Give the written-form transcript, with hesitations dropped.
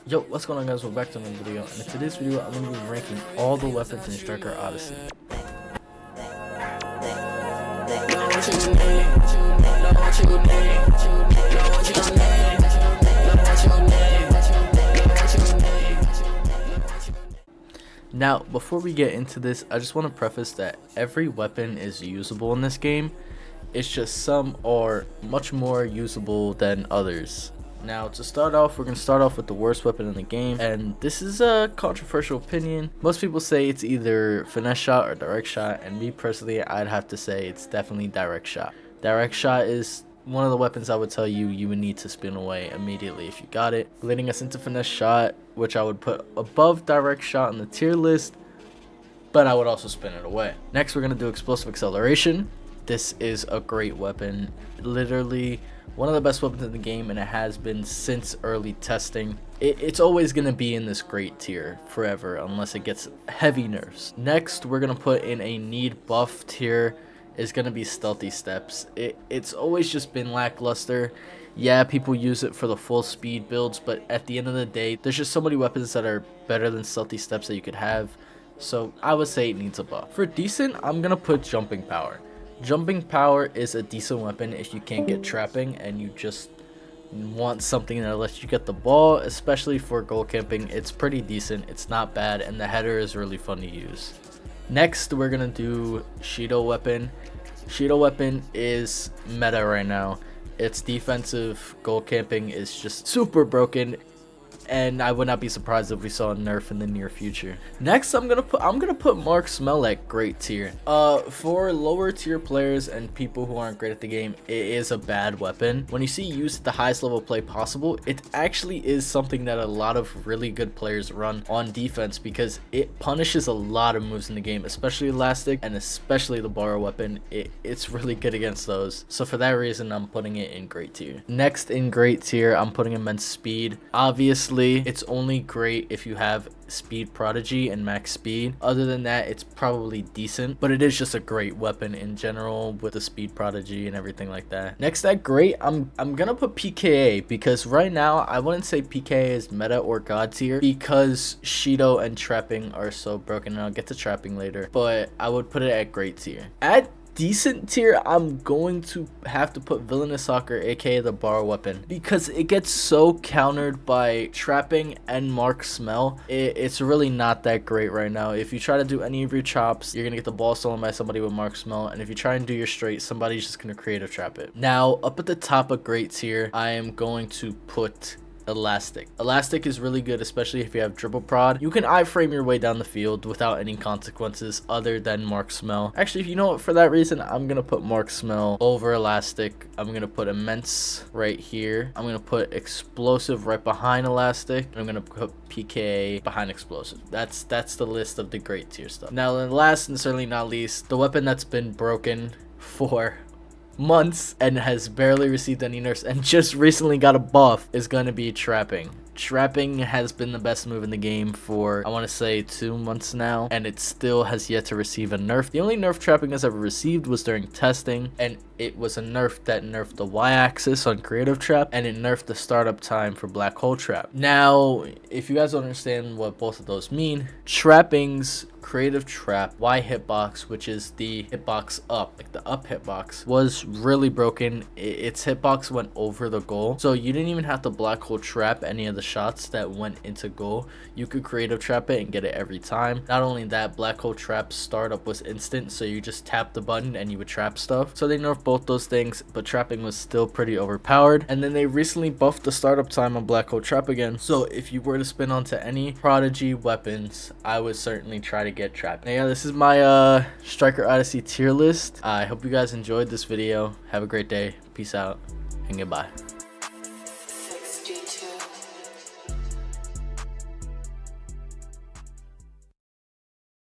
Yo, what's going on, guys? Welcome back to another video. And in today's video, I'm going to be ranking all the weapons in Striker Odyssey. Now, before we get into this, I just want to preface that every weapon is usable in this game. It's just some are much more usable than others. Now, to start off, we're going to start off with the worst weapon in the game, and this is a controversial opinion. Most people say it's either finesse shot or direct shot, and me personally, I'd have to say it's definitely direct shot. Direct shot is one of the weapons I would tell you would need to spin away immediately if you got it, leading us into finesse shot, which I would put above direct shot on the tier list, but I would also spin it away. Next, we're going to do explosive acceleration. This is a great weapon, literally one of the best weapons in the game, and it has been since early testing. It's always going to be in this great tier forever unless it gets heavy nerfs. Next, we're going to put in a need buff tier. Is going to be stealthy steps. It's always just been lackluster. Yeah, people use it for the full speed builds, but at the end of the day, there's just so many weapons that are better than stealthy steps that you could have. So I would say it needs a buff. For decent, I'm going to put jumping power. Jumping power is a decent weapon if you can't get trapping and you just want something that lets you get the ball, especially for goal camping. It's pretty decent, it's not bad, and the header is really fun to use. Next, we're gonna do Shido weapon. Shido weapon is meta right now. Its defensive goal camping is just super broken, and I would not be surprised if we saw a nerf in the near future. Next, I'm gonna put Mark Smell at great tier. For lower tier players and people who aren't great at the game, it is a bad weapon. When you see used at the highest level of play possible, it actually is something that a lot of really good players run on defense because it punishes a lot of moves in the game, especially elastic and especially the borrow weapon. It's really good against those. So for that reason, I'm putting it in great tier. Next in great tier, I'm putting immense speed. Obviously, it's only great if you have speed prodigy and max speed. Other than that, it's probably decent, but it is just a great weapon in general with the speed prodigy and everything like that. Next at great, I'm gonna put PKA because right now I wouldn't say PKA is meta or god tier because Shido and trapping are so broken, and I'll get to trapping later, but I would put it at great tier. At decent tier, I'm going to have to put Villainous Soccer, aka the borrow weapon, because it gets so countered by trapping and Mark Smell. It's really not that great right now. If you try to do any of your chops, you're gonna get the ball stolen by somebody with Mark Smell, and if you try and do your straight, somebody's just gonna creative trap it. Now, up at the top of great tier, I am going to put elastic. Elastic is really good, especially if you have dribble prod. You can iframe your way down the field without any consequences other than Mark Smell. Actually, you know what, for that reason, I'm gonna put Mark Smell over elastic. I'm gonna put immense right here. I'm gonna put explosive right behind elastic, and I'm gonna put PKA behind explosive. That's the list of the great tier stuff. Now, then last and certainly not least, the weapon that's been broken for months and has barely received any nerfs and just recently got a buff is going to be trapping. Trapping has been the best move in the game for, I want to say, 2 months now, and it still has yet to receive a nerf. The only nerf trapping has ever received was during testing, and it was a nerf that nerfed the y-axis on creative trap, and it nerfed the startup time for black hole trap. Now, if you guys don't understand what both of those mean, trappings, creative trap, y hitbox, which is the hitbox up, like the up hitbox, was really broken. Its hitbox went over the goal, so you didn't even have to black hole trap any of the shots that went into goal. You could creative trap it and get it every time. Not only that, black hole trap startup was instant, so you just tap the button and you would trap stuff. So they nerfed both those things, but trapping was still pretty overpowered. And then they recently buffed the startup time on black hole trap again, so if you were to spin onto any prodigy weapons, I would certainly try to get trapped. Now, yeah, this is my Striker Odyssey tier list. I hope you guys enjoyed this video. Have a great day. Peace out and goodbye.